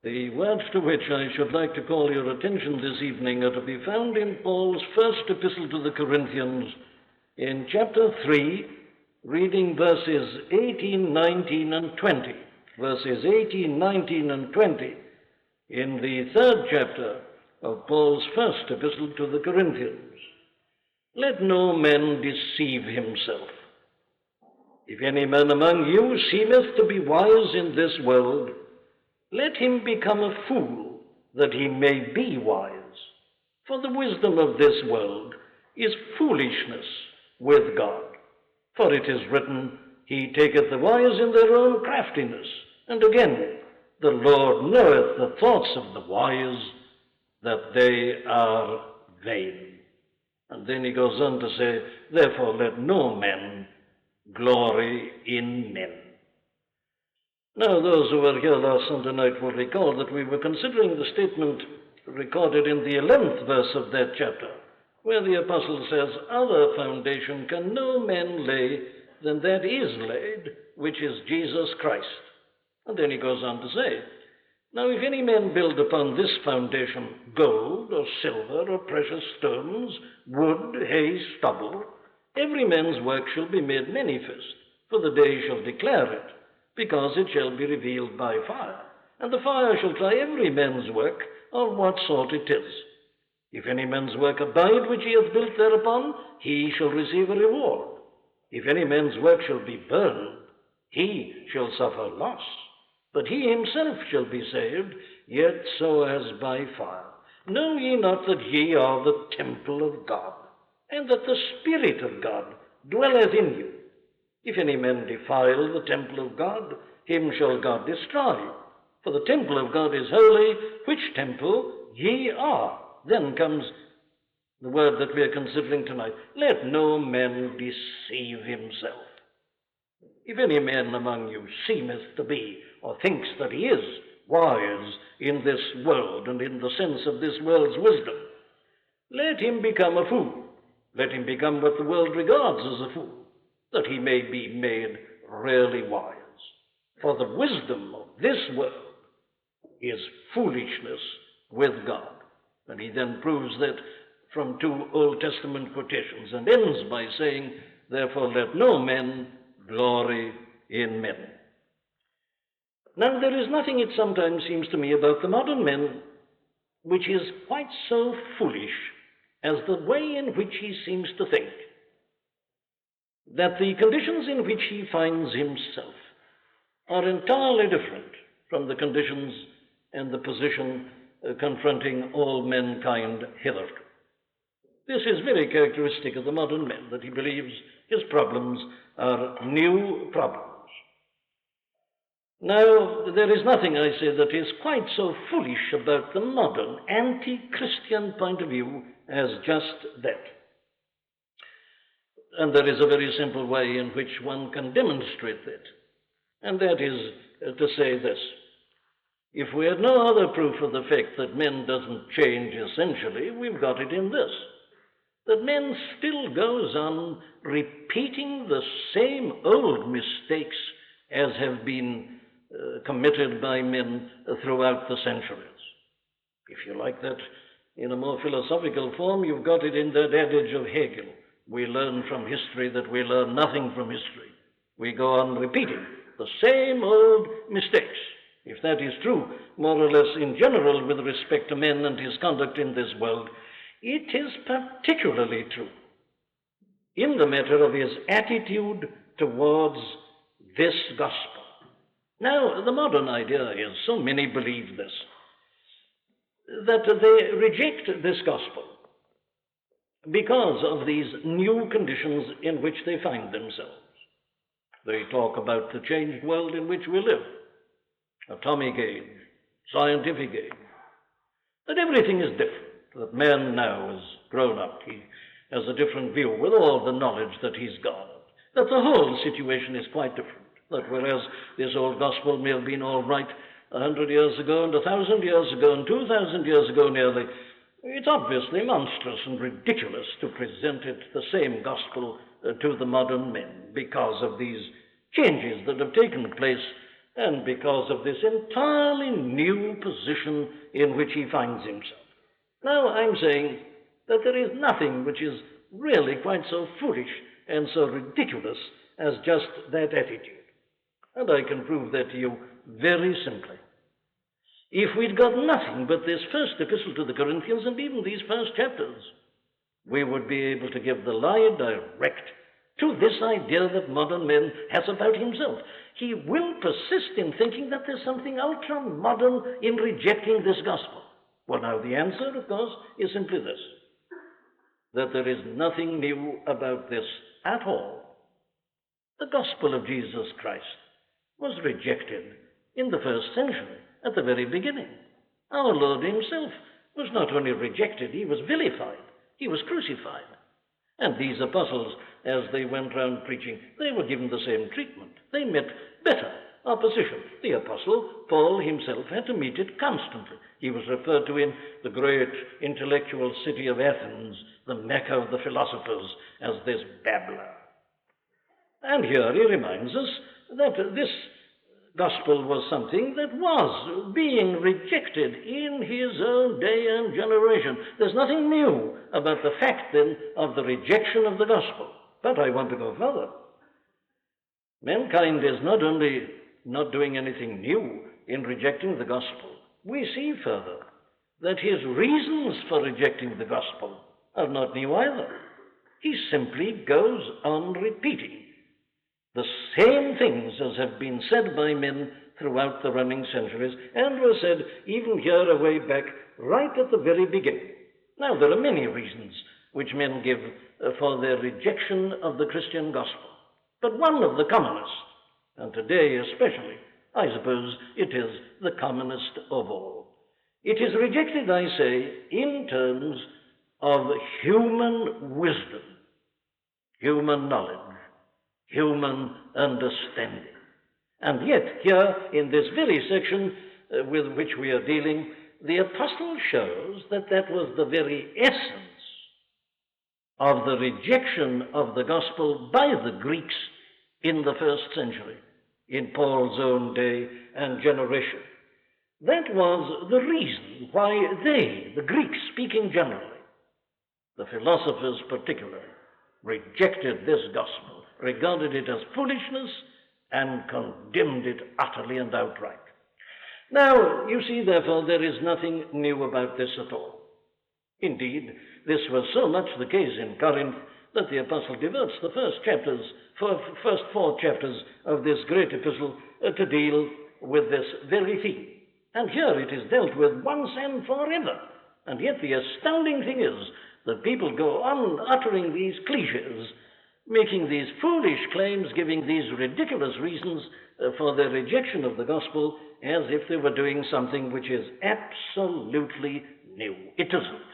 The words to which I should like to call your attention this evening are to be found in Paul's first epistle to the Corinthians in chapter 3, reading verses 18, 19, and 20. Verses 18, 19, and 20 in the third chapter of Paul's first epistle to the Corinthians. Let no man deceive himself. If any man among you seemeth to be wise in this world, let him become a fool, that he may be wise. For the wisdom of this world is foolishness with God. For it is written, He taketh the wise in their own craftiness. And again, the Lord knoweth the thoughts of the wise, that they are vain. And then he goes on to say, therefore let no man glory in men. Now, those who were here last Sunday night will recall that we were considering the statement recorded in the 11th verse of that chapter, where the apostle says, other foundation can no man lay than that is laid, which is Jesus Christ. And then he goes on to say, now if any man build upon this foundation gold or silver or precious stones, wood, hay, stubble, every man's work shall be made manifest, for the day shall declare it, because it shall be revealed by fire. And the fire shall try every man's work, of what sort it is. If any man's work abide which he hath built thereupon, he shall receive a reward. If any man's work shall be burned, he shall suffer loss. But he himself shall be saved, yet so as by fire. Know ye not that ye are the temple of God, and that the Spirit of God dwelleth in you? If any man defile the temple of God, him shall God destroy. For the temple of God is holy, which temple ye are. Then comes the word that we are considering tonight. Let no man deceive himself. If any man among you seemeth to be, or thinks that he is, wise in this world and in the sense of this world's wisdom, let him become a fool. Let him become what the world regards as a fool, that he may be made really wise. For the wisdom of this world is foolishness with God. And he then proves that from two Old Testament quotations and ends by saying, therefore let no man glory in men. Now there is nothing, it sometimes seems to me, about the modern man which is quite so foolish as the way in which he seems to think that the conditions in which he finds himself are entirely different from the conditions and the position confronting all mankind hitherto. This is very characteristic of the modern man, that he believes his problems are new problems. Now, there is nothing, I say, that is quite so foolish about the modern anti-Christian point of view as just that. And there is a very simple way in which one can demonstrate that, and that is to say this. If we had no other proof of the fact that man doesn't change essentially, we've got it in this, that man still goes on repeating the same old mistakes as have been committed by men throughout the centuries. If you like that in a more philosophical form, you've got it in that adage of Hegel. We learn from history that we learn nothing from history. We go on repeating the same old mistakes. If that is true, more or less in general with respect to man and his conduct in this world, it is particularly true in the matter of his attitude towards this gospel. Now, the modern idea is, so many believe this, that they reject this gospel because of these new conditions in which they find themselves. They talk about the changed world in which we live, atomic age, scientific age, that everything is different, that man now has grown up, he has a different view with all the knowledge that he's got, that the whole situation is quite different, that whereas this old gospel may have been all right 100 years ago and 1,000 years ago and 2,000 years ago nearly, it's obviously monstrous and ridiculous to present it, the same gospel, to the modern men because of these changes that have taken place and because of this entirely new position in which he finds himself. Now, I'm saying that there is nothing which is really quite so foolish and so ridiculous as just that attitude. And I can prove that to you very simply. If we'd got nothing but this first epistle to the Corinthians and even these first chapters, we would be able to give the lie direct to this idea that modern man has about himself. He will persist in thinking that there's something ultra-modern in rejecting this gospel. Well, now, the answer, of course, is simply this, that there is nothing new about this at all. The gospel of Jesus Christ was rejected in the first century, at the very beginning. Our Lord himself was not only rejected, he was vilified, he was crucified. And these apostles, as they went round preaching, they were given the same treatment. They met bitter opposition. The apostle Paul himself had to meet it constantly. He was referred to in the great intellectual city of Athens, the Mecca of the philosophers, as this babbler. And here he reminds us that this gospel was something that was being rejected in his own day and generation. There's nothing new about the fact, then, of the rejection of the gospel. But I want to go further. Mankind is not only not doing anything new in rejecting the gospel, we see further that his reasons for rejecting the gospel are not new either. He simply goes on repeating the same things as have been said by men throughout the running centuries and were said even here away back right at the very beginning. Now, there are many reasons which men give for their rejection of the Christian gospel. But one of the commonest, and today especially, I suppose it is the commonest of all. It is rejected, I say, in terms of human wisdom, human knowledge, human understanding. And yet, here in this very section with which we are dealing, the apostle shows that that was the very essence of the rejection of the gospel by the Greeks in the first century, in Paul's own day and generation. That was the reason why they, the Greeks speaking generally, the philosophers particularly, rejected this gospel, regarded it as foolishness, and condemned it utterly and outright. Now, you see, therefore, there is nothing new about this at all. Indeed, this was so much the case in Corinth that the apostle devotes the first four chapters of this great epistle to deal with this very theme. And here it is dealt with once and forever. And yet the astounding thing is that people go on uttering these cliches, making these foolish claims, giving these ridiculous reasons for their rejection of the gospel, as if they were doing something which is absolutely new. It isn't.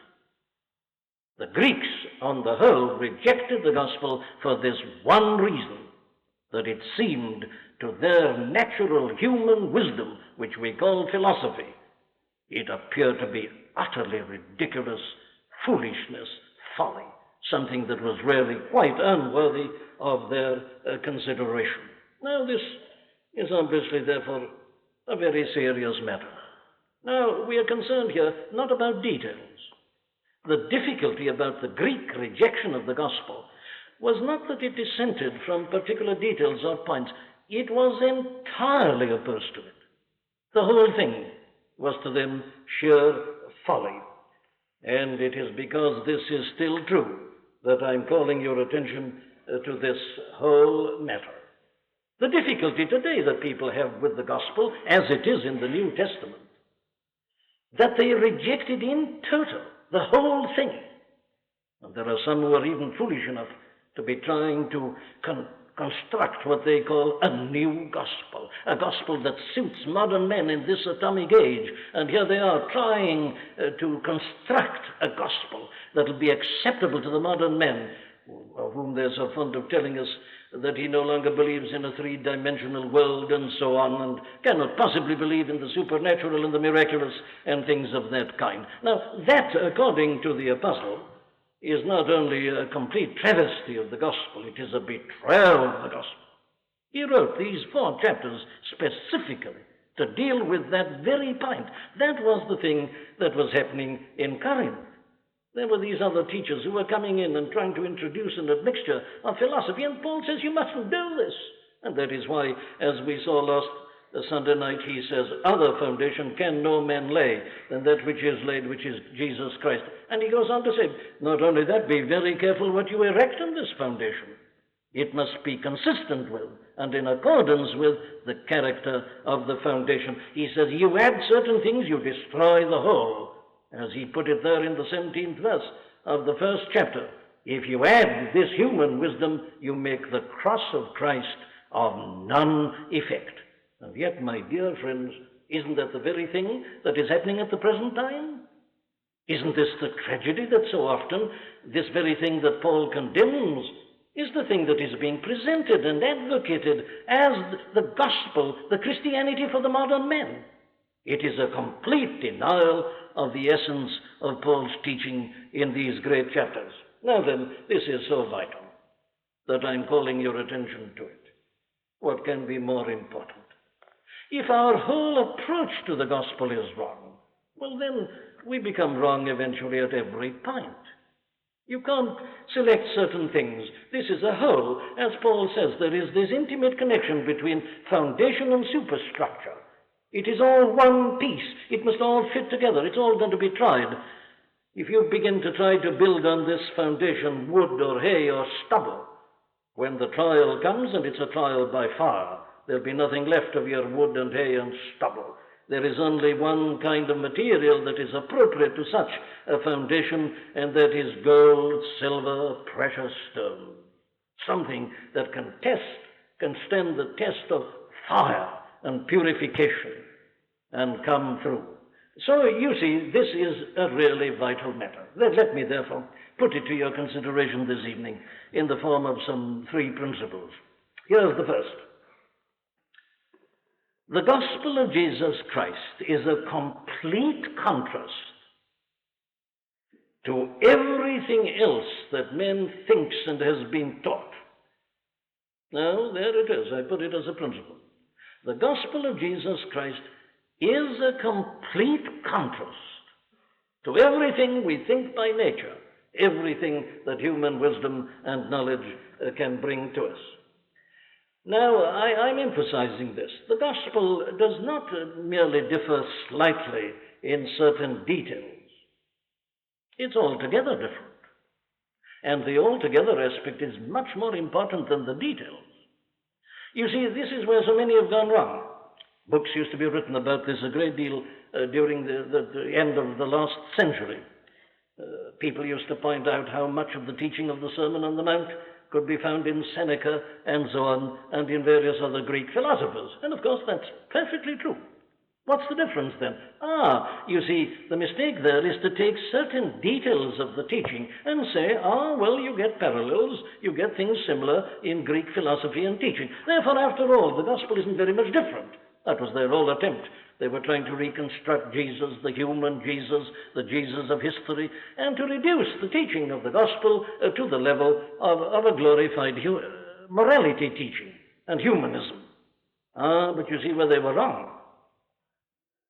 The Greeks, on the whole, rejected the gospel for this one reason, that it seemed to their natural human wisdom, which we call philosophy, it appeared to be utterly ridiculous, foolishness, folly, something that was really quite unworthy of their consideration. Now, this is obviously, therefore, a very serious matter. Now, we are concerned here not about details. The difficulty about the Greek rejection of the gospel was not that it dissented from particular details or points. It was entirely opposed to it. The whole thing was to them sheer folly. And it is because this is still true that I'm calling your attention to this whole matter. The difficulty today that people have with the gospel, as it is in the New Testament, that they reject it in total, the whole thing. And there are some who are even foolish enough to be trying to construct what they call a new gospel, a gospel that suits modern men in this atomic age. And here they are trying to construct a gospel that will be acceptable to the modern man, of whom they're so fond of telling us that he no longer believes in a three-dimensional world and so on, and cannot possibly believe in the supernatural and the miraculous and things of that kind. Now, that, according to the apostle, is not only a complete travesty of the gospel, it is a betrayal of the gospel. He wrote these 4 chapters specifically to deal with that very point. That was the thing that was happening in Corinth. There were these other teachers who were coming in and trying to introduce an admixture of philosophy, and Paul says, you mustn't do this. And that is why, as we saw last Sunday night, he says, other foundation can no man lay than that which is laid, which is Jesus Christ. And he goes on to say, not only that, be very careful what you erect on this foundation. It must be consistent with and in accordance with the character of the foundation. He says, you add certain things, you destroy the whole. As he put it there in the 17th verse of the 1st chapter. If you add this human wisdom, you make the cross of Christ of none effect. And yet, my dear friends, isn't that the very thing that is happening at the present time? Isn't this the tragedy that so often this very thing that Paul condemns is the thing that is being presented and advocated as the gospel, the Christianity for the modern man? It is a complete denial of the essence of Paul's teaching in these great chapters. Now then, this is so vital that I'm calling your attention to it. What can be more important? If our whole approach to the gospel is wrong, well then we become wrong eventually at every point. You can't select certain things. This is a whole. As Paul says, there is this intimate connection between foundation and superstructure. It is all one piece. It must all fit together. It's all going to be tried. If you begin to try to build on this foundation wood or hay or stubble, when the trial comes, and it's a trial by fire, there'll be nothing left of your wood and hay and stubble. There is only one kind of material that is appropriate to such a foundation, and that is gold, silver, precious stone. Something that can stand the test of fire and purification and come through. So you see, this is a really vital matter. Let me therefore put it to your consideration this evening in the form of some 3 principles. Here's the first. The gospel of Jesus Christ is a complete contrast to everything else that man thinks and has been taught. Now, there it is. I put it as a principle. The gospel of Jesus Christ is a complete contrast to everything we think by nature, everything that human wisdom and knowledge can bring to us. Now, I'm emphasizing this. The gospel does not merely differ slightly in certain details. It's altogether different. And the altogether aspect is much more important than the details. You see, this is where so many have gone wrong. Books used to be written about this a great deal during the end of the last century. People used to point out how much of the teaching of the Sermon on the Mount could be found in Seneca and so on, and in various other Greek philosophers. And of course, that's perfectly true. What's the difference then? You see, the mistake there is to take certain details of the teaching and say, well, you get parallels, you get things similar in Greek philosophy and teaching. Therefore, after all, the gospel isn't very much different. That was their whole attempt. They were trying to reconstruct Jesus, the human Jesus, the Jesus of history, and to reduce the teaching of the gospel to the level of a glorified morality teaching and humanism. But you see where they were wrong.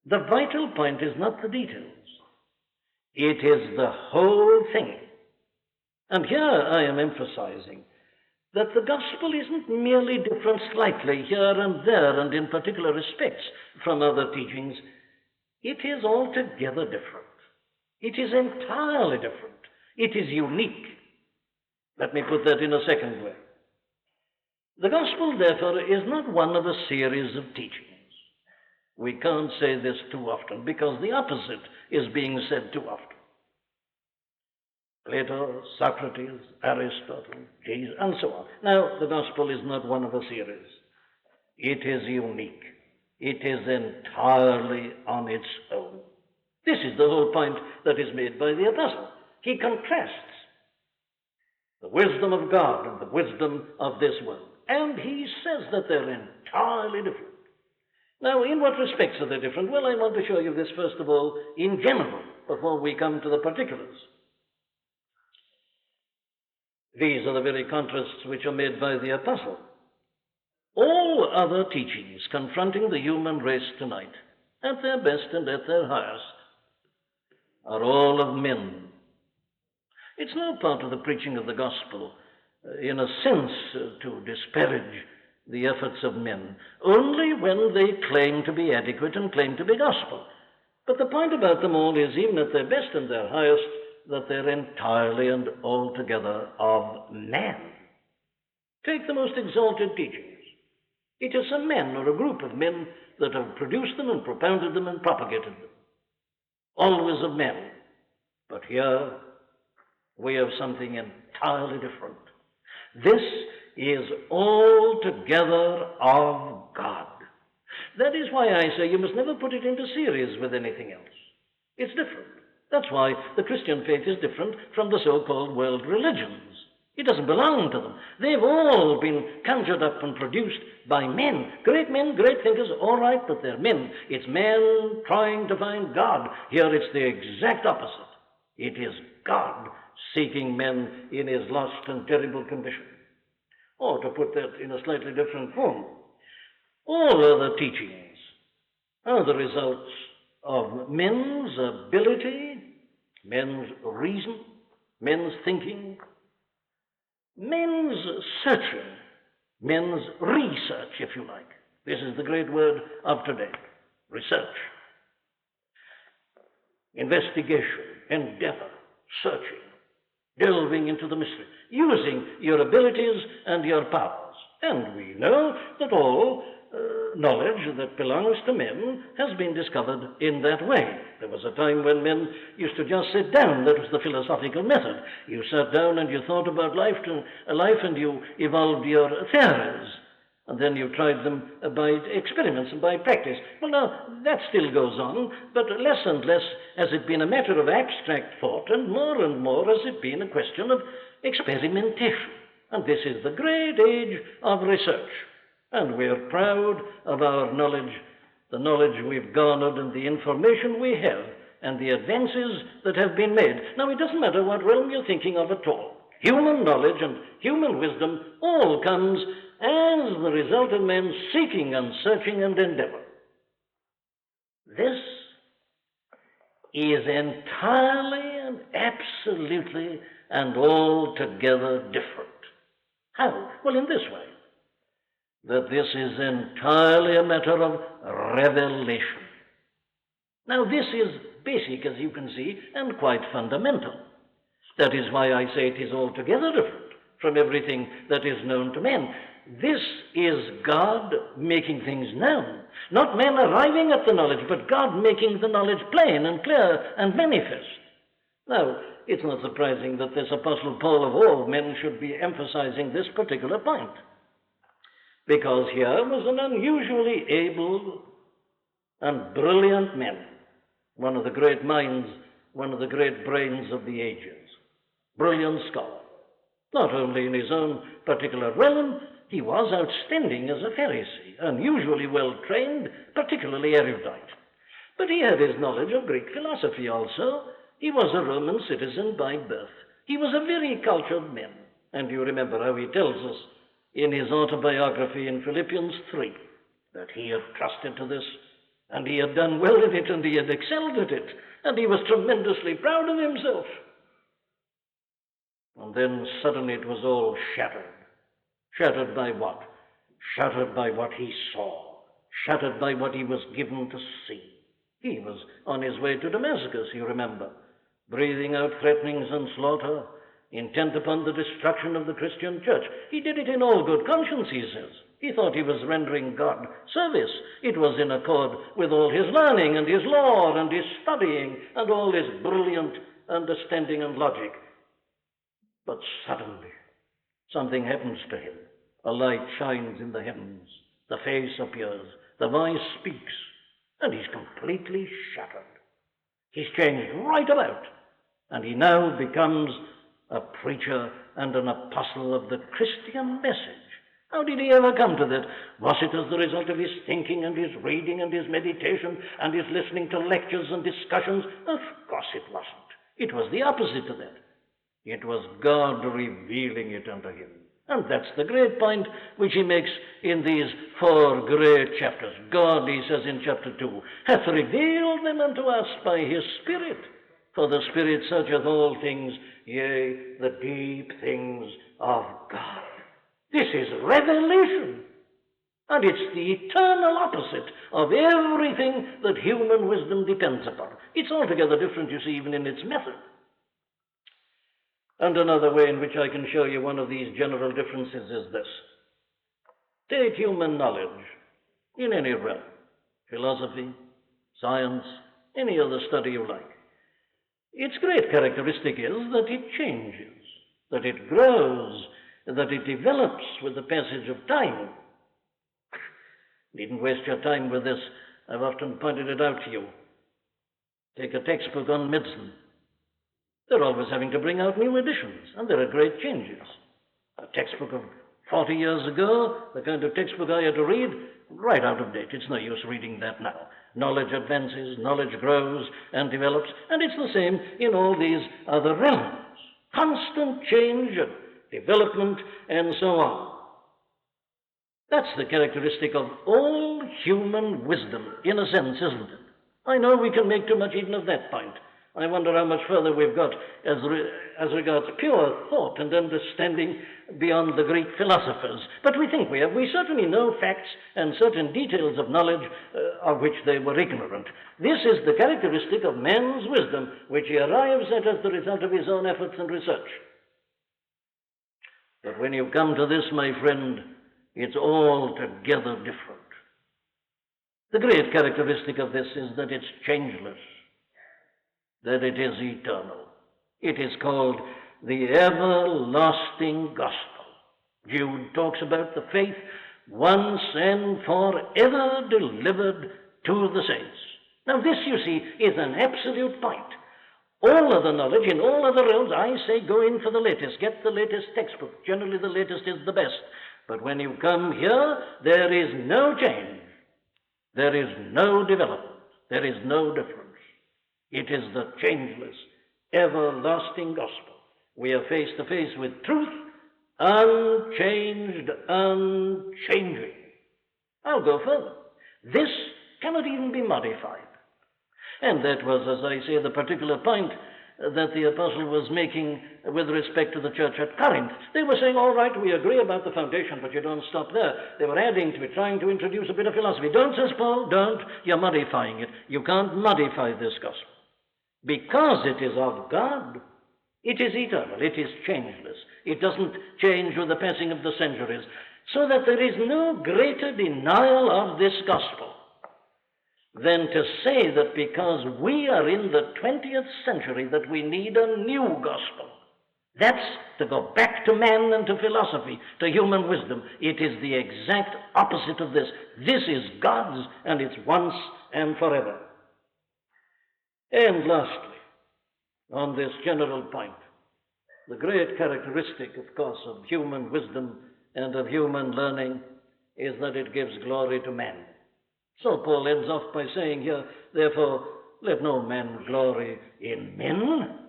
The vital point is not the details. It is the whole thing. And here I am emphasizing that the gospel isn't merely different slightly here and there and in particular respects from other teachings. It is altogether different. It is entirely different. It is unique. Let me put that in a second way. The gospel, therefore, is not one of a series of teachings. We can't say this too often because the opposite is being said too often. Plato, Socrates, Aristotle, Jesus, and so on. Now, the gospel is not one of a series. It is unique. It is entirely on its own. This is the whole point that is made by the apostle. He contrasts the wisdom of God and the wisdom of this world. And he says that they're entirely different. Now, in what respects are they different? Well, I want to show you this, first of all, in general, before we come to the particulars. These are the very contrasts which are made by the apostle. All other teachings confronting the human race tonight, at their best and at their highest, are all of men. It's no part of the preaching of the gospel, in a sense, to disparage the efforts of men, only when they claim to be adequate and claim to be gospel. But the point about them all is, even at their best and their highest, that they're entirely and altogether of man. Take the most exalted teachings. It is some men or a group of men that have produced them and propounded them and propagated them. Always of men. But here we have something entirely different. This is altogether of God. That is why I say you must never put it into series with anything else. It's different. That's why the Christian faith is different from the so-called world religions. It doesn't belong to them. They've all been conjured up and produced by men, great thinkers, all right, but they're men. It's men trying to find God. Here it's the exact opposite. It is God seeking men in his lost and terrible condition. Or to put that in a slightly different form, all other teachings are the results of men's ability, men's reason, men's thinking, men's searching, men's research, if you like. This is the great word of today, research. Investigation, endeavor, searching, delving into the mystery, using your abilities and your powers. And we know that all knowledge that belongs to men has been discovered in that way. There was a time when men used to just sit down. That was the philosophical method. You sat down and you thought about life and you evolved your theories. And then you tried them by experiments and by practice. Well, now, that still goes on, but less and less has it been a matter of abstract thought, and more has it been a question of experimentation. And this is the great age of research. And we're proud of our knowledge, the knowledge we've garnered and the information we have, and the advances that have been made. Now, it doesn't matter what realm you're thinking of at all. Human knowledge and human wisdom all comes as the result of men seeking and searching and endeavor. This is entirely and absolutely and altogether different. How? Well, in this way, that this is entirely a matter of revelation. Now, this is basic, as you can see, and quite fundamental. That is why I say it is altogether different from everything that is known to men. This is God making things known. Not men arriving at the knowledge, but God making the knowledge plain and clear and manifest. Now, it's not surprising that this Apostle Paul of all men should be emphasizing this particular point, because here was an unusually able and brilliant man, one of the great minds, one of the great brains of the ages, brilliant scholar. Not only in his own particular realm, he was outstanding as a Pharisee, unusually well trained, particularly erudite. But he had his knowledge of Greek philosophy also. He was a Roman citizen by birth. He was a very cultured man. And you remember how he tells us in his autobiography in Philippians 3 that he had trusted to this, and he had done well in it, and he had excelled at it, and he was tremendously proud of himself. And then suddenly it was all shattered. Shattered by what? Shattered by what he saw. Shattered by what he was given to see. He was on his way to Damascus, you remember, breathing out threatenings and slaughter, intent upon the destruction of the Christian church. He did it in all good conscience, he says. He thought he was rendering God service. It was in accord with all his learning and his law and his studying and all his brilliant understanding and logic. But suddenly, something happens to him. A light shines in the heavens. The face appears. The voice speaks. And he's completely shattered. He's changed right about. And he now becomes a preacher and an apostle of the Christian message. How did he ever come to that? Was it as the result of his thinking and his reading and his meditation and his listening to lectures and discussions? Of course it wasn't. It was the opposite of that. It was God revealing it unto him. And that's the great point which he makes in these 4 great chapters. God, he says in chapter 2, hath revealed them unto us by his Spirit. For the Spirit searcheth all things, yea, the deep things of God. This is revelation. And it's the eternal opposite of everything that human wisdom depends upon. It's altogether different, you see, even in its method. And another way in which I can show you one of these general differences is this. Take human knowledge in any realm, philosophy, science, any other study you like. Its great characteristic is that it changes, that it grows, that it develops with the passage of time. Needn't waste your time with this. I've often pointed it out to you. Take a textbook on medicine. They're always having to bring out new editions, and there are great changes. A textbook of 40 years ago, the kind of textbook I had to read, right out of date. It's no use reading that now. Knowledge advances, knowledge grows and develops, and it's the same in all these other realms. Constant change and development and so on. That's the characteristic of all human wisdom, in a sense, isn't it? I know we can make too much even of that point. I wonder how much further we've got as regards pure thought and understanding beyond the Greek philosophers. But we think we have. We certainly know facts and certain details of knowledge of which they were ignorant. This is the characteristic of man's wisdom, which he arrives at as the result of his own efforts and research. But when you come to this, my friend, it's altogether different. The great characteristic of this is that it's changeless, that it is eternal. It is called the everlasting gospel. Jude talks about the faith once and forever delivered to the saints. Now this, you see, is an absolute point. All other knowledge in all other realms, I say go in for the latest. Get the latest textbook. Generally the latest is the best. But when you come here, there is no change. There is no development. There is no difference. It is the changeless, everlasting gospel. We are face to face with truth, unchanged, unchanging. I'll go further. This cannot even be modified. And that was, as I say, the particular point that the apostle was making with respect to the church at Corinth. They were saying, all right, we agree about the foundation, but you don't stop there. They were adding to it, trying to introduce a bit of philosophy. Don't, says Paul, don't. You're modifying it. You can't modify this gospel. Because it is of God, it is eternal, it is changeless. It doesn't change with the passing of the centuries. So that there is no greater denial of this gospel than to say that because we are in the 20th century that we need a new gospel. That's to go back to man and to philosophy, to human wisdom. It is the exact opposite of this. This is God's, and it's once and forever. And lastly, on this general point, the great characteristic, of course, of human wisdom and of human learning is that it gives glory to man. So Paul ends off by saying here, therefore, let no man glory in men.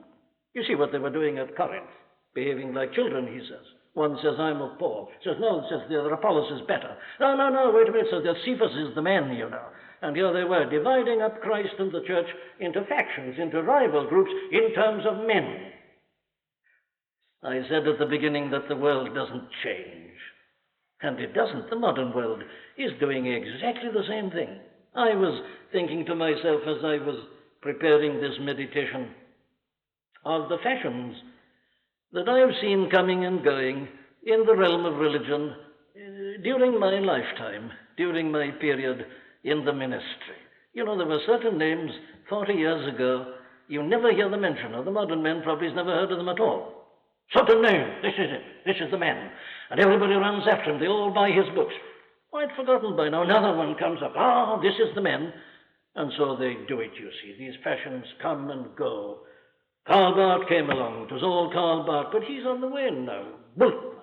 You see what they were doing at Corinth, behaving like children, he says. One says, I'm of Paul. Says, no, says the other, Apollos is better. No, wait a minute, says the Cephas is the man, you know. And here they were, dividing up Christ and the church into factions, into rival groups, in terms of men. I said at the beginning that the world doesn't change. And it doesn't. The modern world is doing exactly the same thing. I was thinking to myself as I was preparing this meditation of the fashions that I have seen coming and going in the realm of religion during my lifetime, during my period in the ministry. You know, there were certain names 40 years ago you never hear the mention of. The modern man probably has never heard of them at all. Certain name, this is it, this is the man. And everybody runs after him, they all buy his books. Quite forgotten by now, another one comes up, this is the man. And so they do it, you see. These fashions come and go. Karl Barth came along, it was all Karl Barth, but he's on the wane now. Bultmann,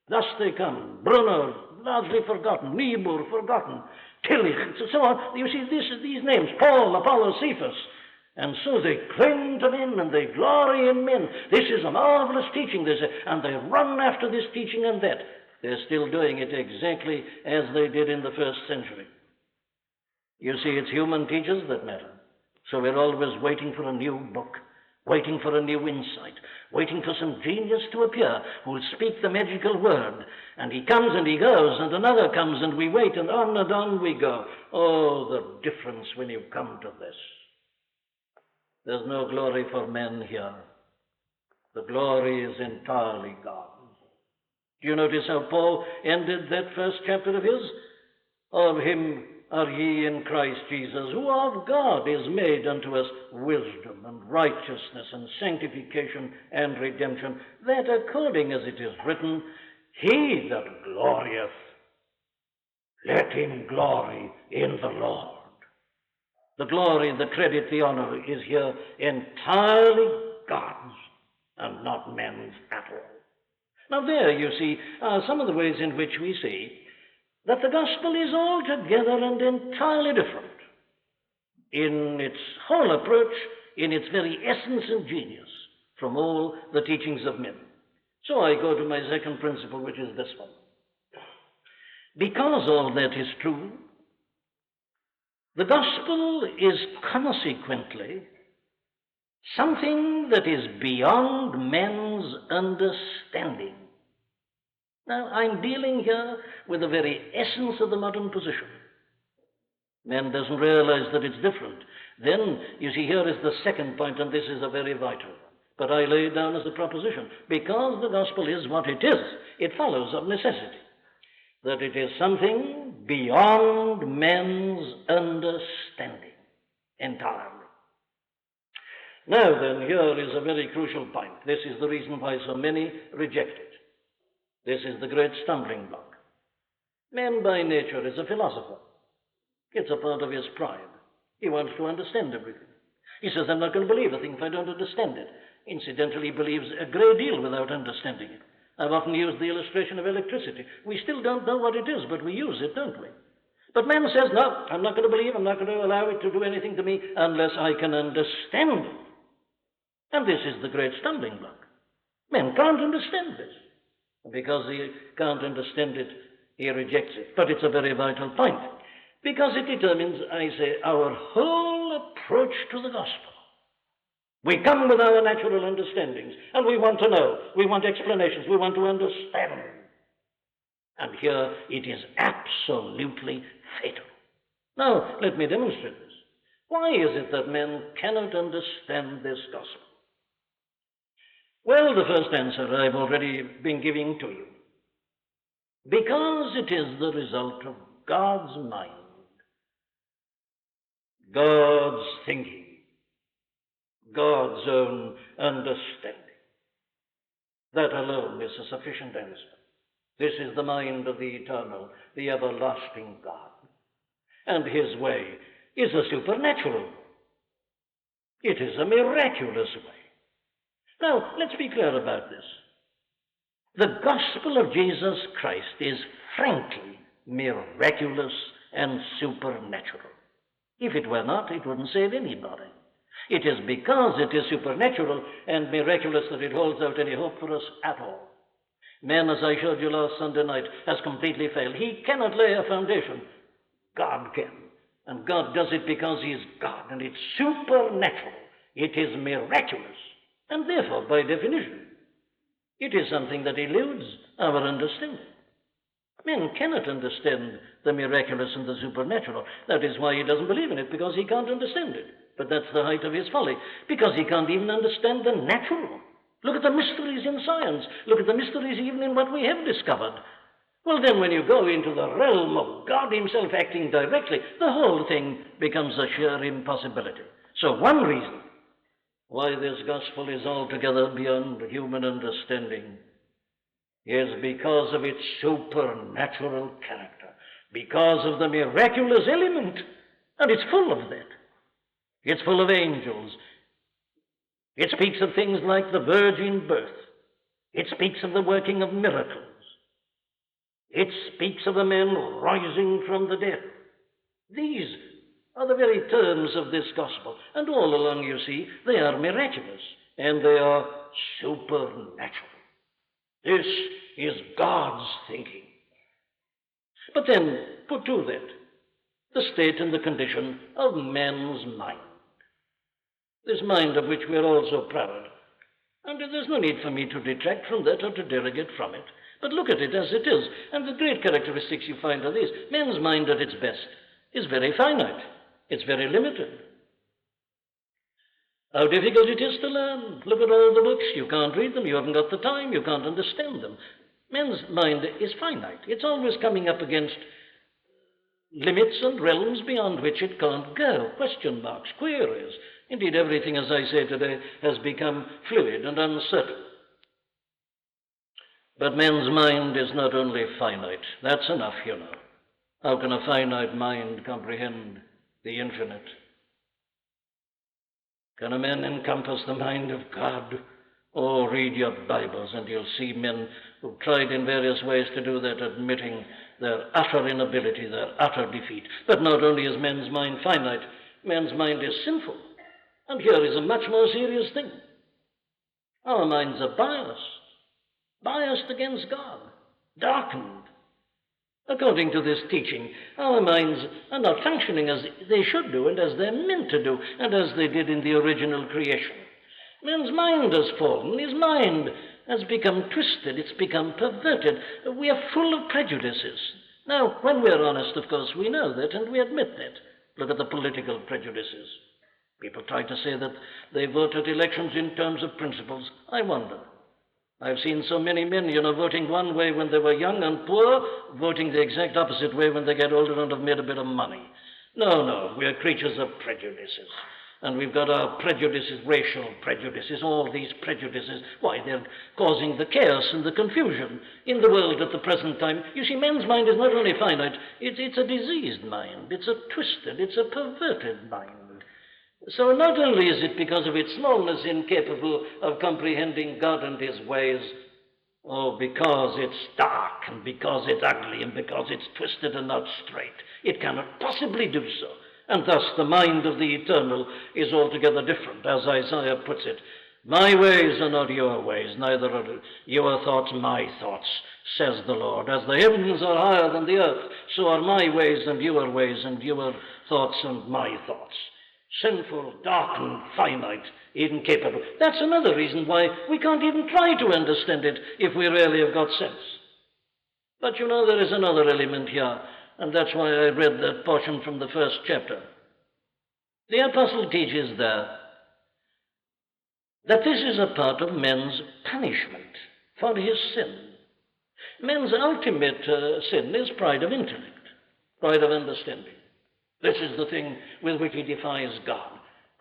thus they come. Brunner, largely forgotten. Niebuhr, forgotten. Tillich, and so on. You see, these names, Paul, Apollos, Cephas, And so they cling to men and they glory in men. This is a marvelous teaching, they say, and they run after this teaching and that. They're still doing it exactly as they did in the first century. You see, it's human teachers that matter. So we're always waiting for a new book, waiting for a new insight, waiting for some genius to appear who will speak the magical word. And he comes and he goes, and another comes, and we wait, and on we go. Oh, the difference when you come to this. There's no glory for men here. The glory is entirely God's. Do you notice how Paul ended that first chapter of his? Of him are ye in Christ Jesus, who of God is made unto us wisdom and righteousness and sanctification and redemption, that according as it is written, he that glorieth, let him glory in the Lord. The glory, the credit, the honor is here entirely God's and not men's at all. Now there, you see, are some of the ways in which we see that the gospel is altogether and entirely different in its whole approach, in its very essence and genius, from all the teachings of men. So I go to my second principle, which is this one. Because all that is true, the gospel is consequently something that is beyond men's understanding. Now, I'm dealing here with the very essence of the modern position. Man doesn't realize that it's different. Then, you see, here is the second point, and this is a very vital one. But I lay it down as a proposition. Because the gospel is what it is, it follows of necessity that it is something beyond men's understanding entirely. Now then, here is a very crucial point. This is the reason why so many reject it. This is the great stumbling block. Man by nature is a philosopher. It's a part of his pride. He wants to understand everything. He says, I'm not going to believe a thing if I don't understand it. Incidentally, he believes a great deal without understanding it. I've often used the illustration of electricity. We still don't know what it is, but we use it, don't we? But man says, no, I'm not going to believe, I'm not going to allow it to do anything to me unless I can understand it. And this is the great stumbling block. Man can't understand this. Because he can't understand it, he rejects it. But it's a very vital point, because it determines, I say, our whole approach to the gospel. We come with our natural understandings, and we want to know, we want explanations, we want to understand. And here it is absolutely fatal. Now, let me demonstrate this. Why is it that men cannot understand this gospel? Well, the first answer I've already been giving to you. Because it is the result of God's mind, God's thinking, God's own understanding. That alone is a sufficient answer. This is the mind of the eternal, the everlasting God. And his way is a supernatural. It is a miraculous way. Now, let's be clear about this. The gospel of Jesus Christ is frankly miraculous and supernatural. If it were not, it wouldn't save anybody. It is because it is supernatural and miraculous that it holds out any hope for us at all. Man, as I showed you last Sunday night, has completely failed. He cannot lay a foundation. God can. And God does it because he is God, and it's supernatural. It is miraculous. And therefore, by definition, it is something that eludes our understanding. Men cannot understand the miraculous and the supernatural. That is why he doesn't believe in it, because he can't understand it. But that's the height of his folly, because he can't even understand the natural. Look at the mysteries in science. Look at the mysteries even in what we have discovered. Well, then when you go into the realm of God himself acting directly, the whole thing becomes a sheer impossibility. So one reason why this gospel is altogether beyond human understanding is because of its supernatural character, because of the miraculous element, and it's full of that. It's full of angels. It speaks of things like the virgin birth. It speaks of the working of miracles. It speaks of a man rising from the dead. These are the very terms of this gospel. And all along, you see, they are miraculous and they are supernatural. This is God's thinking. But then, put to that, the state and the condition of man's mind. This mind of which we are all so proud. And there's no need for me to detract from that or to derogate from it. But look at it as it is. And the great characteristics you find are these. Man's mind at its best is very finite. It's very limited. How difficult it is to learn. Look at all the books. You can't read them. You haven't got the time. You can't understand them. Man's mind is finite. It's always coming up against limits and realms beyond which it can't go. Question marks, queries. Indeed, everything, as I say today, has become fluid and uncertain. But man's mind is not only finite. That's enough, you know. How can a finite mind comprehend the infinite? Can a man encompass the mind of God? Oh, read your Bibles and you'll see men who've tried in various ways to do that, admitting their utter inability, their utter defeat. But not only is man's mind finite, man's mind is sinful. And here is a much more serious thing. Our minds are biased against God, darkened. According to this teaching, our minds are not functioning as they should do and as they're meant to do and as they did in the original creation. Man's mind has fallen. His mind has become twisted. It's become perverted. We are full of prejudices. Now, when we're honest, of course, we know that and we admit that. Look at the political prejudices. People try to say that they vote at elections in terms of principles. I wonder. I've seen so many men, voting one way when they were young and poor, voting the exact opposite way when they get older and have made a bit of money. No, we're creatures of prejudices. And we've got our prejudices, racial prejudices, all these prejudices. Why, they're causing the chaos and the confusion in the world at the present time. You see, man's mind is not only finite, it's a diseased mind. It's a twisted, it's a perverted mind. So not only is it because of its smallness incapable of comprehending God and his ways, because it's dark and because it's ugly and because it's twisted and not straight, it cannot possibly do so. And thus the mind of the eternal is altogether different, as Isaiah puts it. My ways are not your ways, neither are your thoughts my thoughts, says the Lord. As the heavens are higher than the earth, so are my ways and your thoughts and my thoughts. Sinful, darkened, finite, incapable. That's another reason why we can't even try to understand it if we really have got sense. But there is another element here, and that's why I read that portion from the first chapter. The apostle teaches there that this is a part of man's punishment for his sin. Man's ultimate sin is pride of intellect, pride of understanding. This is the thing with which he defies God.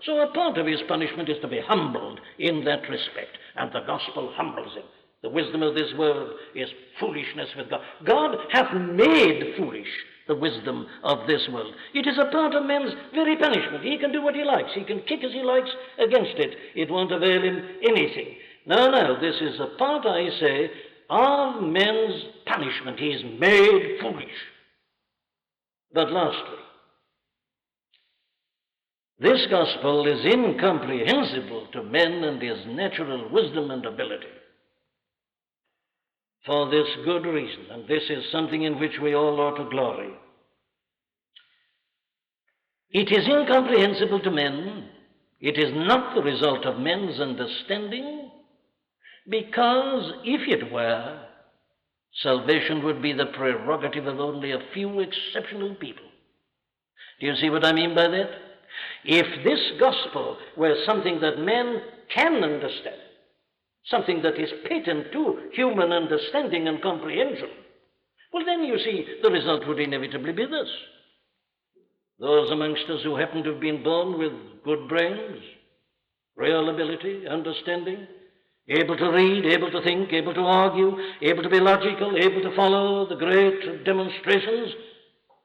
So a part of his punishment is to be humbled in that respect, and the gospel humbles him. The wisdom of this world is foolishness with God. God hath made foolish the wisdom of this world. It is a part of man's very punishment. He can do what he likes. He can kick as he likes against it. It won't avail him anything. No, this is a part, I say, of man's punishment. He is made foolish. But lastly, this gospel is incomprehensible to men and his natural wisdom and ability. For this good reason, and this is something in which we all ought to glory. It is incomprehensible to men. It is not the result of men's understanding, because if it were, salvation would be the prerogative of only a few exceptional people. Do you see what I mean by that? If this gospel were something that man can understand, something that is patent to human understanding and comprehension, well then, you see, the result would inevitably be this. Those amongst us who happen to have been born with good brains, real ability, understanding, able to read, able to think, able to argue, able to be logical, able to follow the great demonstrations,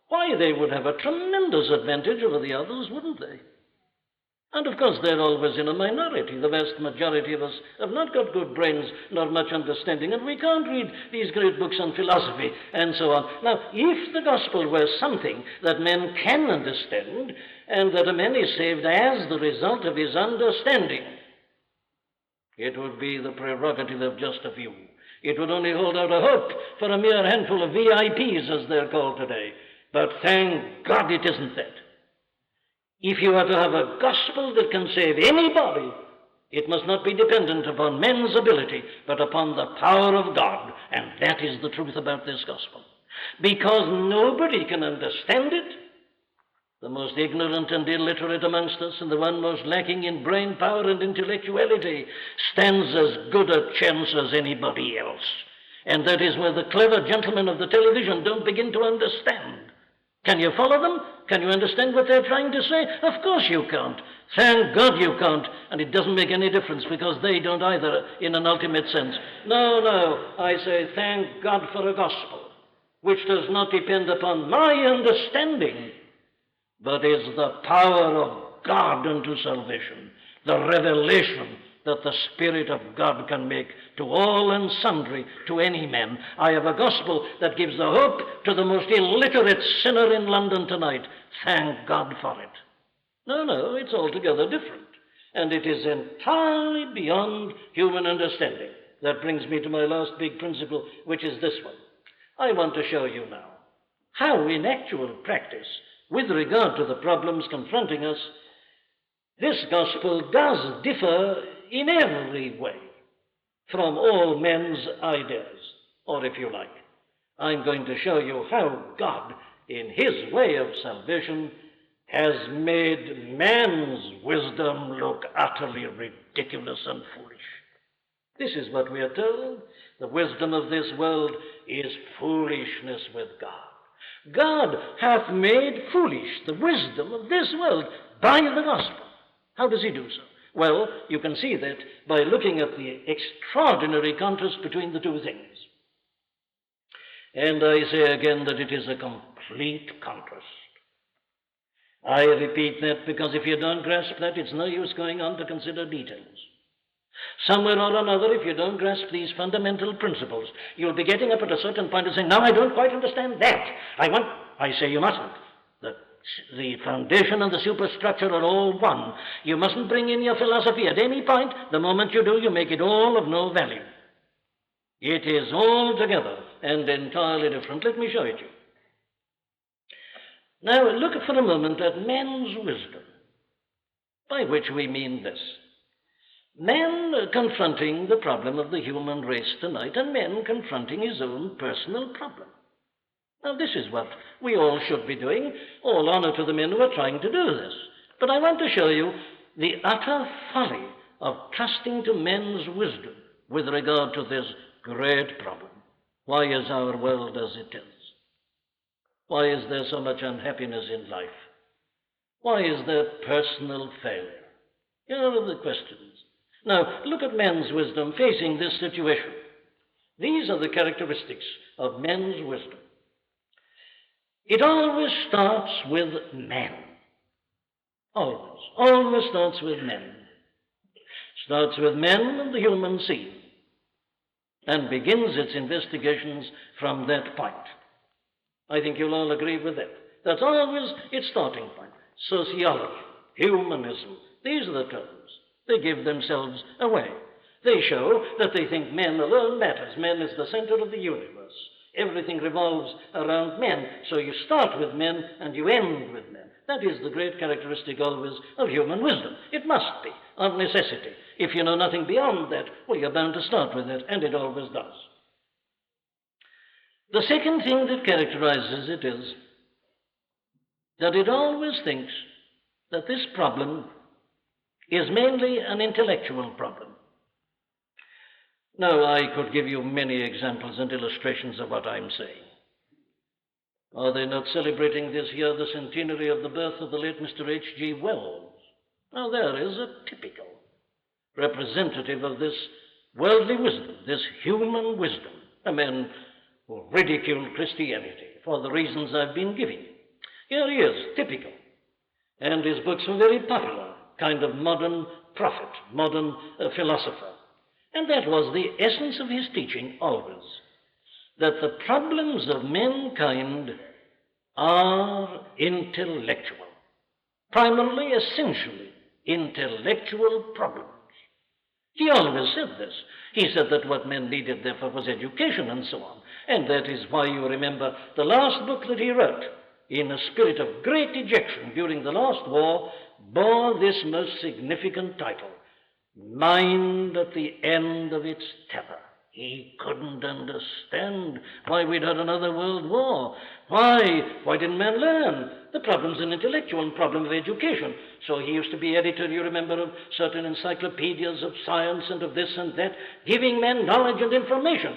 why, they would have a tremendous advantage over the others, wouldn't they? And of course, they're always in a minority. The vast majority of us have not got good brains nor much understanding, and we can't read these great books on philosophy and so on. Now, if the gospel were something that men can understand, and that a man is saved as the result of his understanding, it would be the prerogative of just a few. It would only hold out a hope for a mere handful of VIPs, as they're called today. But thank God it isn't that. If you are to have a gospel that can save anybody, it must not be dependent upon men's ability, but upon the power of God. And that is the truth about this gospel. Because nobody can understand it. The most ignorant and illiterate amongst us, and the one most lacking in brain power and intellectuality, stands as good a chance as anybody else. And that is where the clever gentlemen of the television don't begin to understand. Can you follow them? Can you understand what they're trying to say? Of course you can't. Thank God you can't. And it doesn't make any difference, because they don't either in an ultimate sense. No, I say thank God for a gospel which does not depend upon my understanding, but is the power of God unto salvation, the revelation that the Spirit of God can make to all and sundry, to any man. I have a gospel that gives the hope to the most illiterate sinner in London tonight. Thank God for it. No, it's altogether different. And it is entirely beyond human understanding. That brings me to my last big principle, which is this one. I want to show you now how in actual practice, with regard to the problems confronting us, this gospel does differ in every way from all men's ideas, or if you like, I'm going to show you how God, in his way of salvation, has made man's wisdom look utterly ridiculous and foolish. This is what we are told. The wisdom of this world is foolishness with God. God hath made foolish the wisdom of this world by the gospel. How does he do so? Well, you can see that by looking at the extraordinary contrast between the two things. And I say again that it is a complete contrast. I repeat that because if you don't grasp that, it's no use going on to consider details. Somewhere or another, if you don't grasp these fundamental principles, you'll be getting up at a certain point and saying, "Now I don't quite understand that. I say you mustn't. The foundation and the superstructure are all one. You mustn't bring in your philosophy at any point. The moment you do, you make it all of no value. It is altogether and entirely different. Let me show it you. Now, look for a moment at man's wisdom, by which we mean this. Man confronting the problem of the human race tonight, and man confronting his own personal problem. Now, this is what we all should be doing. All honor to the men who are trying to do this. But I want to show you the utter folly of trusting to men's wisdom with regard to this great problem. Why is our world as it is? Why is there so much unhappiness in life? Why is there personal failure? Here are the questions. Now, look at men's wisdom facing this situation. These are the characteristics of men's wisdom. It always starts with men. Always starts with men. Starts with men and the human seed, and begins its investigations from that point. I think you'll all agree with that. That's always its starting point. Sociology, humanism, these are the terms. They give themselves away. They show that they think men alone matters. Man is the center of the universe. Everything revolves around men. So you start with men and you end with men. That is the great characteristic always of human wisdom. It must be, of necessity. If you know nothing beyond that, well, you're bound to start with it, and it always does. The second thing that characterizes it is that it always thinks that this problem is mainly an intellectual problem. Now, I could give you many examples and illustrations of what I'm saying. Are they not celebrating this year the centenary of the birth of the late Mr. H.G. Wells? Now, there is a typical representative of this worldly wisdom, this human wisdom, a man who ridiculed Christianity for the reasons I've been giving. Here he is, typical. And his books were very popular, kind of modern prophet, modern philosopher. And that was the essence of his teaching always, that the problems of mankind are intellectual, primarily, essentially, intellectual problems. He always said this. He said that what men needed, therefore, was education and so on. And that is why you remember the last book that he wrote, in a spirit of great dejection during the last war, bore this most significant title, Mind at the End of Its Tether. He couldn't understand why we'd had another world war. Why didn't man learn? The problem's an intellectual problem of education. So he used to be editor, you remember, of certain encyclopedias of science and of this and that, giving men knowledge and information.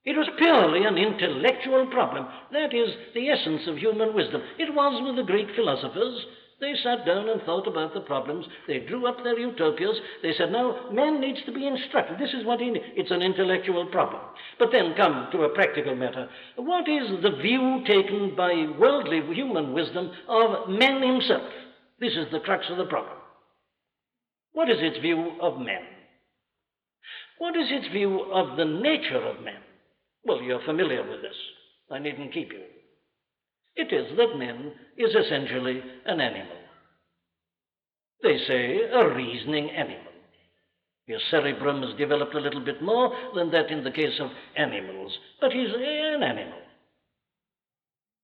It was purely an intellectual problem. That is the essence of human wisdom. It was with the Greek philosophers. They sat down and thought about the problems. They drew up their utopias. They said, now, man needs to be instructed. This is what he needs. It's an intellectual problem. But then come to a practical matter. What is the view taken by worldly human wisdom of man himself? This is the crux of the problem. What is its view of man? What is its view of the nature of man? Well, you're familiar with this. I needn't keep you. It is that man is essentially an animal. They say a reasoning animal. His cerebrum is developed a little bit more than that in the case of animals, but he's an animal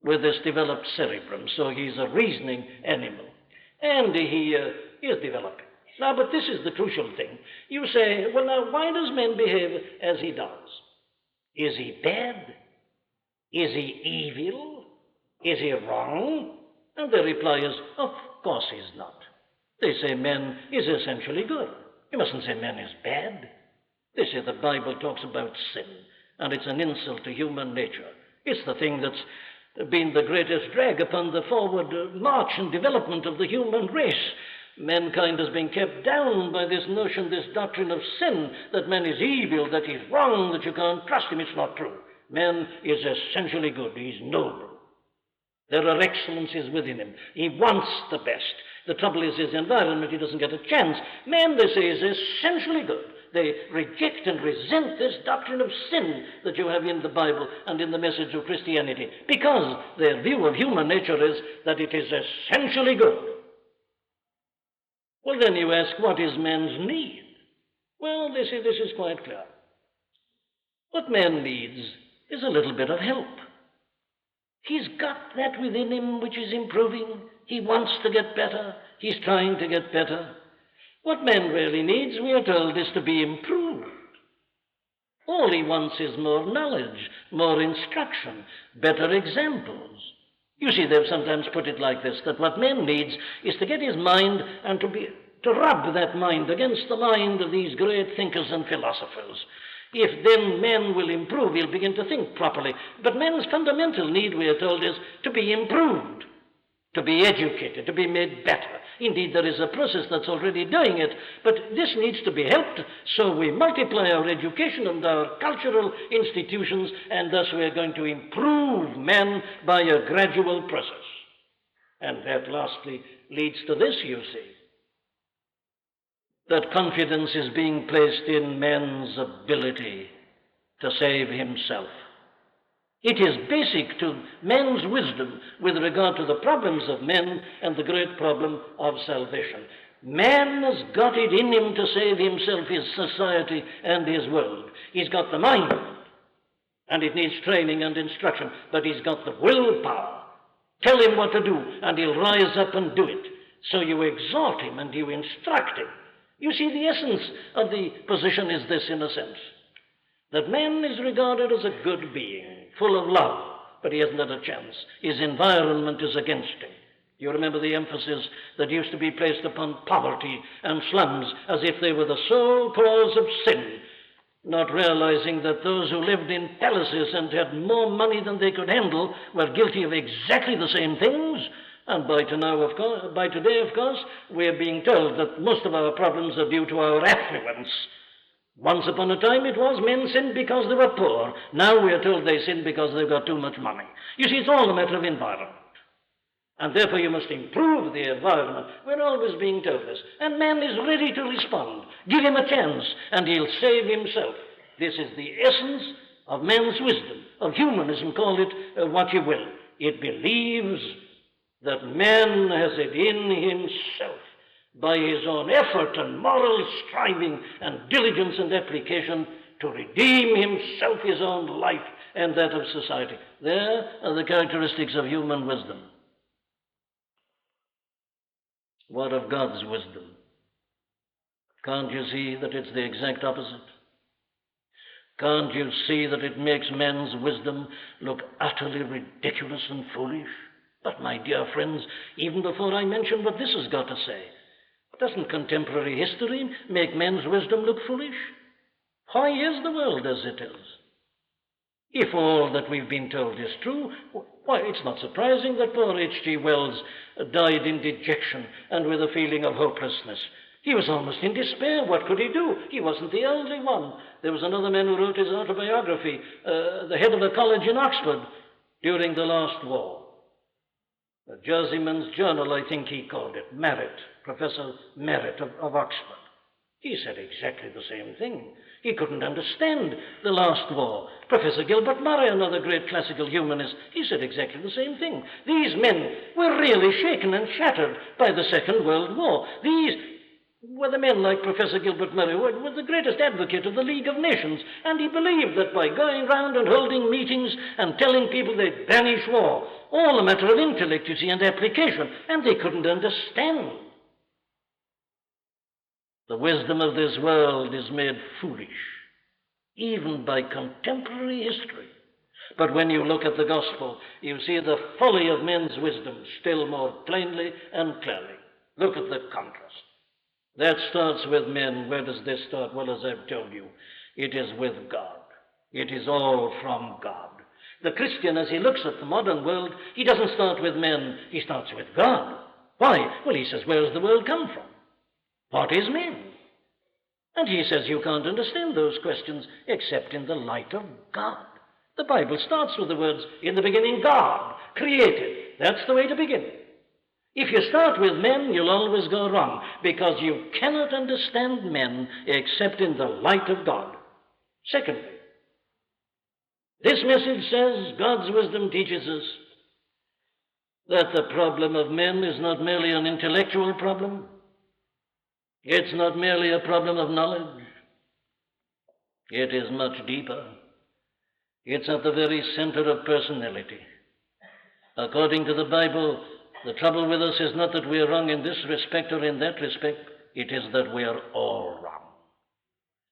with this developed cerebrum, so he's a reasoning animal. And he is developing. Now, but this is the crucial thing. You say, well, now, why does man behave as he does? Is he bad? Is he evil? Is he wrong? And the reply is, of course he's not. They say man is essentially good. You mustn't say man is bad. They say the Bible talks about sin, and it's an insult to human nature. It's the thing that's been the greatest drag upon the forward march and development of the human race. Mankind has been kept down by this notion, this doctrine of sin, that man is evil, that he's wrong, that you can't trust him. It's not true. Man is essentially good. He's noble. There are excellencies within him. He wants the best. The trouble is his environment. He doesn't get a chance. Man, they say, is essentially good. They reject and resent this doctrine of sin that you have in the Bible and in the message of Christianity, because their view of human nature is that it is essentially good. Well, then you ask, what is man's need? Well, they say this is quite clear. What man needs is a little bit of help. He's got that within him which is improving. He wants to get better. He's trying to get better. What man really needs, we are told, is to be improved. All he wants is more knowledge, more instruction, better examples. You see, they've sometimes put it like this, that what man needs is to get his mind and to rub that mind against the mind of these great thinkers and philosophers. If then man will improve, he'll begin to think properly. But man's fundamental need, we are told, is to be improved, to be educated, to be made better. Indeed, there is a process that's already doing it, but this needs to be helped, so we multiply our education and our cultural institutions, and thus we are going to improve man by a gradual process. And that lastly leads to this, you see, that confidence is being placed in man's ability to save himself. It is basic to man's wisdom with regard to the problems of men and the great problem of salvation. Man has got it in him to save himself, his society, and his world. He's got the mind, and it needs training and instruction, but he's got the willpower. Tell him what to do, and he'll rise up and do it. So you exhort him and you instruct him. You see, the essence of the position is this, in a sense, that man is regarded as a good being, full of love, but he hasn't had a chance. His environment is against him. You remember the emphasis that used to be placed upon poverty and slums as if they were the sole cause of sin, not realizing that those who lived in palaces and had more money than they could handle were guilty of exactly the same things. And by today, of course, we are being told that most of our problems are due to our affluence. Once upon a time it was men sinned because they were poor. Now we are told they sin because they've got too much money. You see, it's all a matter of environment. And therefore you must improve the environment. We're always being told this. And man is ready to respond. Give him a chance, and he'll save himself. This is the essence of man's wisdom, of humanism, call it what you will. It believes that man has it in himself, by his own effort and moral striving and diligence and application, to redeem himself, his own life, and that of society. There are the characteristics of human wisdom. What of God's wisdom? Can't you see that it's the exact opposite? Can't you see that it makes men's wisdom look utterly ridiculous and foolish? But, my dear friends, even before I mention what this has got to say, doesn't contemporary history make men's wisdom look foolish? Why is the world as it is? If all that we've been told is true, why, it's not surprising that poor H.G. Wells died in dejection and with a feeling of hopelessness. He was almost in despair. What could he do? He wasn't the only one. There was another man who wrote his autobiography, the head of a college in Oxford, during the last war. A Jerseyman's Journal, I think he called it, Merritt, Professor Merritt of Oxford. He said exactly the same thing. He couldn't understand the last war. Professor Gilbert Murray, another great classical humanist, he said exactly the same thing. These men were really shaken and shattered by the Second World War. These were the men like Professor Gilbert Murray, who was the greatest advocate of the League of Nations, and he believed that by going round and holding meetings and telling people they'd banish war, all a matter of intellect, you see, and application, and they couldn't understand. The wisdom of this world is made foolish, even by contemporary history. But when you look at the gospel, you see the folly of men's wisdom still more plainly and clearly. Look at the contrast. That starts with men. Where does this start? Well, as I've told you, it is with God. It is all from God. The Christian, as he looks at the modern world, he doesn't start with men, he starts with God. Why? Well, he says, where does the world come from? What is man? And he says you can't understand those questions except in the light of God. The Bible starts with the words, in the beginning God created. That's the way to begin. If you start with men, you'll always go wrong, because you cannot understand men except in the light of God. Secondly, this message says God's wisdom teaches us that the problem of men is not merely an intellectual problem. It's not merely a problem of knowledge. It is much deeper. It's at the very center of personality. According to the Bible, the trouble with us is not that we are wrong in this respect or in that respect. It is that we are all wrong.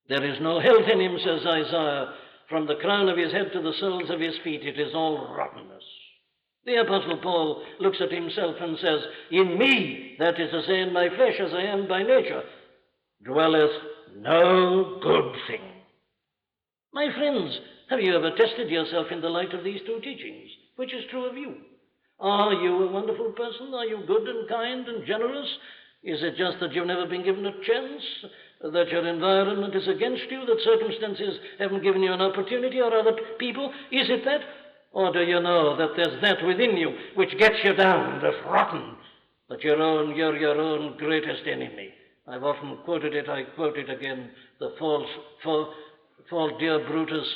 There is no health in him, says Isaiah. From the crown of his head to the soles of his feet, it is all rottenness. The Apostle Paul looks at himself and says, in me, that is to say, in my flesh as I am by nature, dwelleth no good thing. My friends, have you ever tested yourself in the light of these two teachings? Which is true of you? Are you a wonderful person? Are you good and kind and generous? Is it just that you've never been given a chance? That your environment is against you? That circumstances haven't given you an opportunity, or other people? Is it that? Or do you know that there's that within you which gets you down, that's rotten, that you're your own greatest enemy? I've often quoted it, I quote it again. The fault, dear Brutus,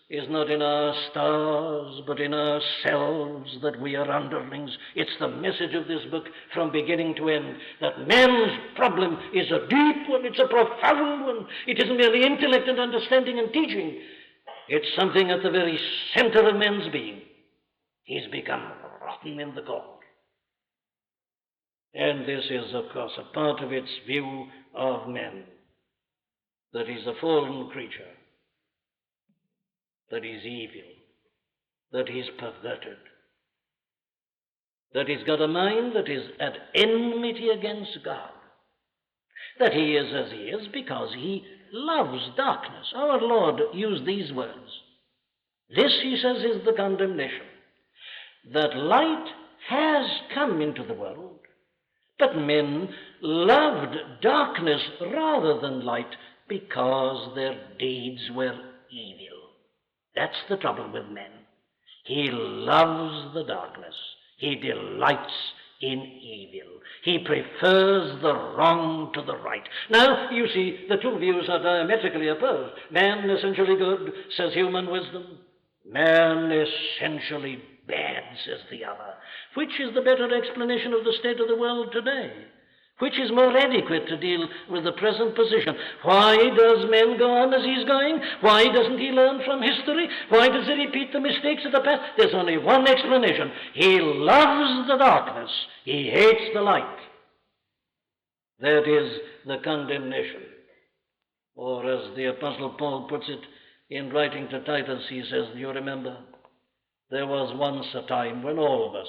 is not in our stars, but in ourselves, that we are underlings. It's the message of this book from beginning to end, that man's problem is a deep one, it's a profound one. It isn't merely intellect and understanding and teaching. It's something at the very center of man's being. He's become rotten in the core. And this is, of course, a part of its view of man, that he's a fallen creature, that he's evil, that he's perverted, that he's got a mind that is at enmity against God, that he is as he is because he loves darkness. Our Lord used these words. This, he says, is the condemnation, that light has come into the world, but men loved darkness rather than light because their deeds were evil. That's the trouble with men. He loves the darkness. He delights in evil. He prefers the wrong to the right. Now, you see, the two views are diametrically opposed. Man essentially good, says human wisdom. Man essentially bad, says the other. Which is the better explanation of the state of the world today? Which is more adequate to deal with the present position? Why does man go on as he's going? Why doesn't he learn from history? Why does he repeat the mistakes of the past? There's only one explanation. He loves the darkness. He hates the light. That is the condemnation. Or as the Apostle Paul puts it in writing to Titus, he says, do you remember? There was once a time when all of us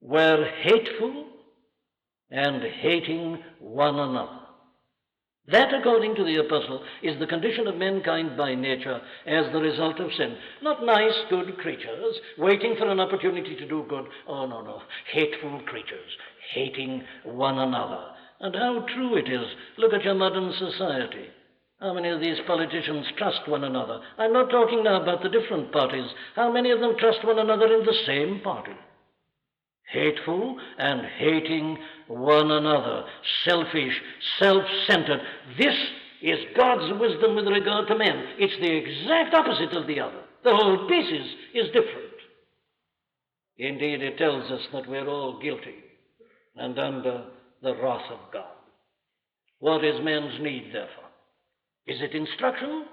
were hateful and hating one another. That, according to the apostle, is the condition of mankind by nature as the result of sin. Not nice, good creatures, waiting for an opportunity to do good. Oh, no. Hateful creatures, hating one another. And how true it is. Look at your modern society. How many of these politicians trust one another? I'm not talking now about the different parties. How many of them trust one another in the same party? Hateful and hating one another, selfish, self-centered. This is God's wisdom with regard to men. It's the exact opposite of the other. The whole basis is different. Indeed, it tells us that we're all guilty and under the wrath of God. What is man's need, therefore? Is it instruction?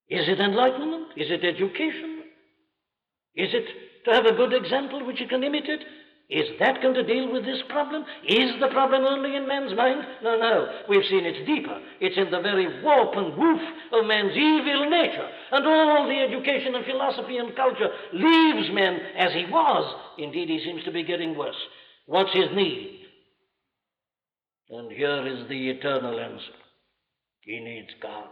Is it enlightenment? Is it education? Is it to have a good example which you can imitate? Is that going to deal with this problem? Is the problem only in man's mind? No. We've seen it's deeper. It's in the very warp and woof of man's evil nature. And all the education and philosophy and culture leaves man as he was. Indeed, he seems to be getting worse. What's his need? And here is the eternal answer. He needs God.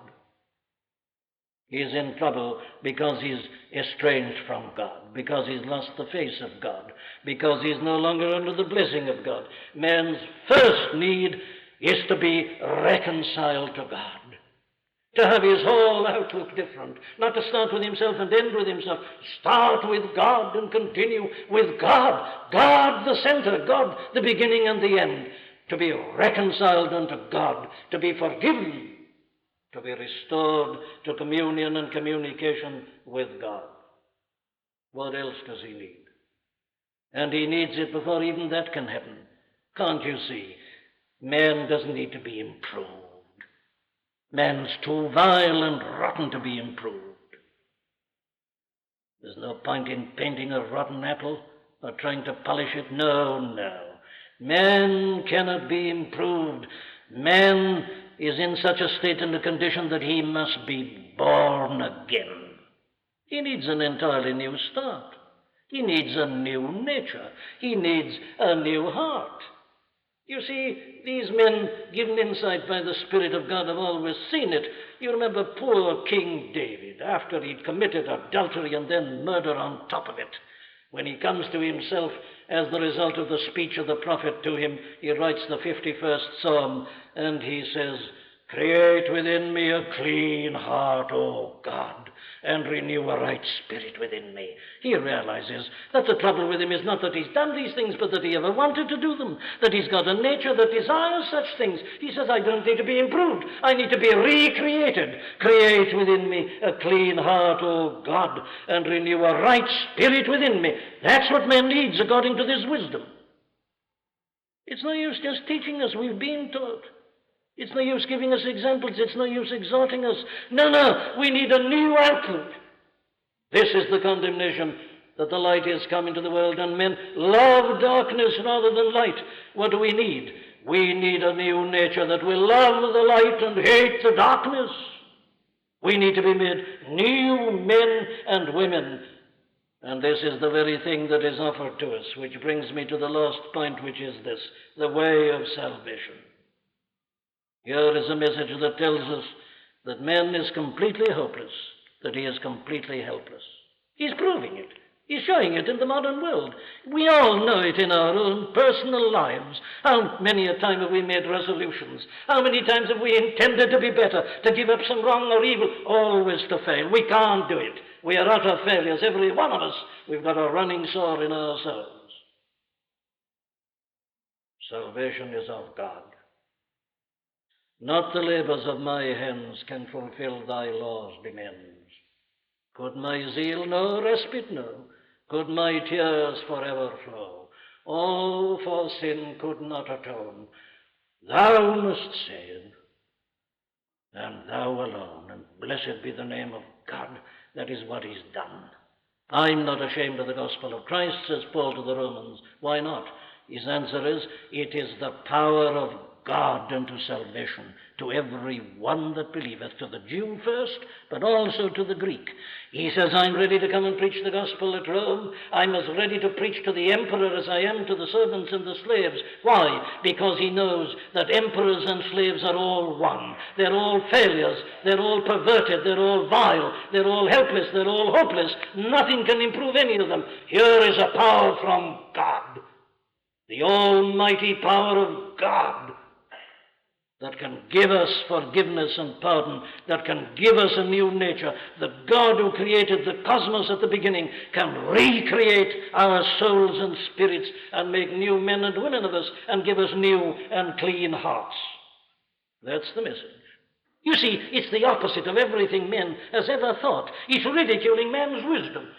He's in trouble because he's estranged from God, because he's lost the face of God, because he's no longer under the blessing of God. Man's first need is to be reconciled to God, to have his whole outlook different, not to start with himself and end with himself. Start with God and continue with God. God the center, God the beginning and the end. To be reconciled unto God, to be forgiven, to be restored to communion and communication with God. What else does he need? And he needs it before even that can happen. Can't you see? Man doesn't need to be improved. Man's too vile and rotten to be improved. There's no point in painting a rotten apple or trying to polish it. No. Man cannot be improved. Man is in such a state and a condition that he must be born again. He needs an entirely new start. He needs a new nature. He needs a new heart. You see, these men, given insight by the Spirit of God, have always seen it. You remember poor King David, after he'd committed adultery and then murder on top of it. When he comes to himself as the result of the speech of the prophet to him, he writes the 51st Psalm, and he says, "Create within me a clean heart, O God, and renew a right spirit within me." He realizes that the trouble with him is not that he's done these things, but that he ever wanted to do them, that he's got a nature that desires such things. He says, I don't need to be improved. I need to be recreated. Create within me a clean heart, O God, and renew a right spirit within me. That's what man needs according to this wisdom. It's no use just teaching us. We've been taught. It's no use giving us examples. It's no use exhorting us. No, we need a new outlook. This is the condemnation, that the light is come into the world, and men love darkness rather than light. What do we need? We need a new nature that will love the light and hate the darkness. We need to be made new men and women. And this is the very thing that is offered to us, which brings me to the last point, which is this: the way of salvation. Here is a message that tells us that man is completely hopeless, that he is completely helpless. He's proving it. He's showing it in the modern world. We all know it in our own personal lives. How many a time have we made resolutions? How many times have we intended to be better, to give up some wrong or evil, always to fail? We can't do it. We are utter failures, every one of us. We've got a running sore in ourselves. Salvation is of God. Not the labors of my hands can fulfill thy law's demands. Could my zeal no respite know? Could my tears forever flow? Oh, for sin could not atone. Thou must save, and thou alone, and blessed be the name of God. That is what is done. I'm not ashamed of the gospel of Christ, says Paul to the Romans. Why not? His answer is, it is the power of God unto salvation, to every one that believeth, to the Jew first, but also to the Greek. He says, I'm ready to come and preach the gospel at Rome. I'm as ready to preach to the emperor as I am to the servants and the slaves. Why? Because he knows that emperors and slaves are all one. They're all failures. They're all perverted. They're all vile. They're all helpless. They're all hopeless. Nothing can improve any of them. Here is a power from God, the almighty power of God, that can give us forgiveness and pardon, that can give us a new nature. The God who created the cosmos at the beginning can recreate our souls and spirits and make new men and women of us and give us new and clean hearts. That's the message. You see, it's the opposite of everything man has ever thought. It's ridiculing man's wisdom.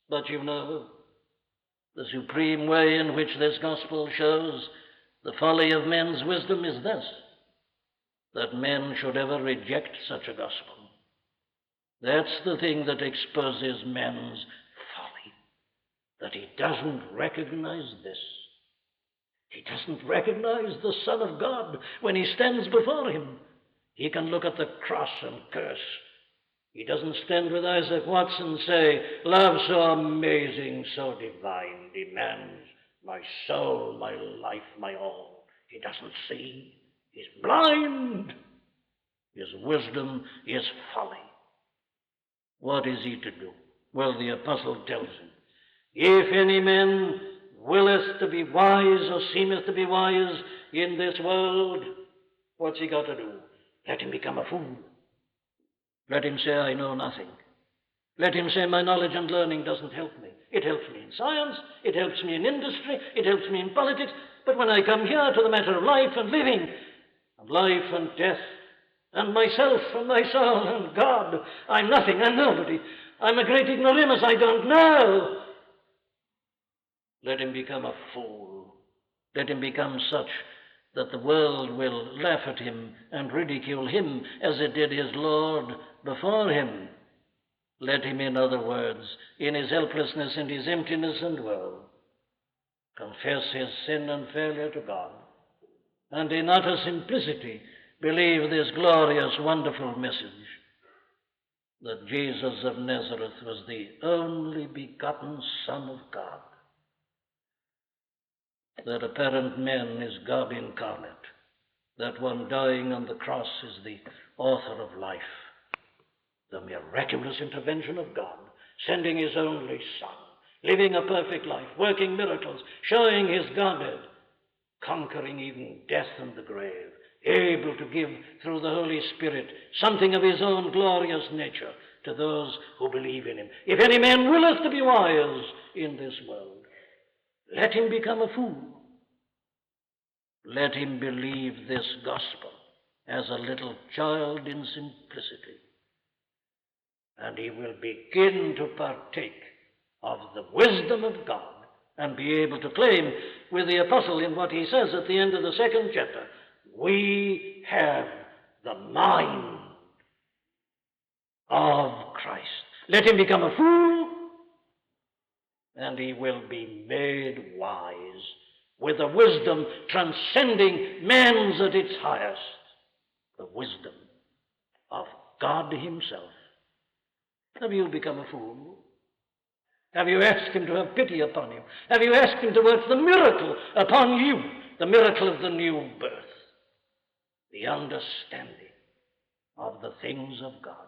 But you know, the supreme way in which this gospel shows the folly of men's wisdom is this, that men should ever reject such a gospel. That's the thing that exposes man's folly, that he doesn't recognize this. He doesn't recognize the Son of God when he stands before him. He can look at the cross and curse. He doesn't stand with Isaac Watts and say, love so amazing, so divine, demands my soul, my life, my all. He doesn't see. He's blind. His wisdom is folly. What is he to do? Well, the apostle tells him, if any man willeth to be wise or seemeth to be wise in this world, what's he got to do? Let him become a fool. Let him say, I know nothing. Let him say, my knowledge and learning doesn't help me. It helps me in science, it helps me in industry, it helps me in politics, but when I come here to the matter of life and living, and life and death, and myself and my soul and God, I'm nothing, I'm nobody. I'm a great ignoramus, I don't know. Let him become a fool. Let him become such that the world will laugh at him and ridicule him as it did his Lord before him. Let him, in other words, in his helplessness and his emptiness and woe, confess his sin and failure to God, and in utter simplicity believe this glorious, wonderful message, that Jesus of Nazareth was the only begotten Son of God, that apparent man is God incarnate, that one dying on the cross is the author of life, the miraculous intervention of God, sending his only Son, living a perfect life, working miracles, showing his Godhead, conquering even death and the grave, able to give through the Holy Spirit something of his own glorious nature to those who believe in him. If any man willeth to be wise in this world, let him become a fool. Let him believe this gospel as a little child in simplicity, and he will begin to partake of the wisdom of God and be able to claim with the apostle in what he says at the end of the 2nd chapter, we have the mind of Christ. Let him become a fool, and he will be made wise with a wisdom transcending man's at its highest, the wisdom of God himself. Have you become a fool? Have you asked him to have pity upon you? Have you asked him to work the miracle upon you, the miracle of the new birth, the understanding of the things of God?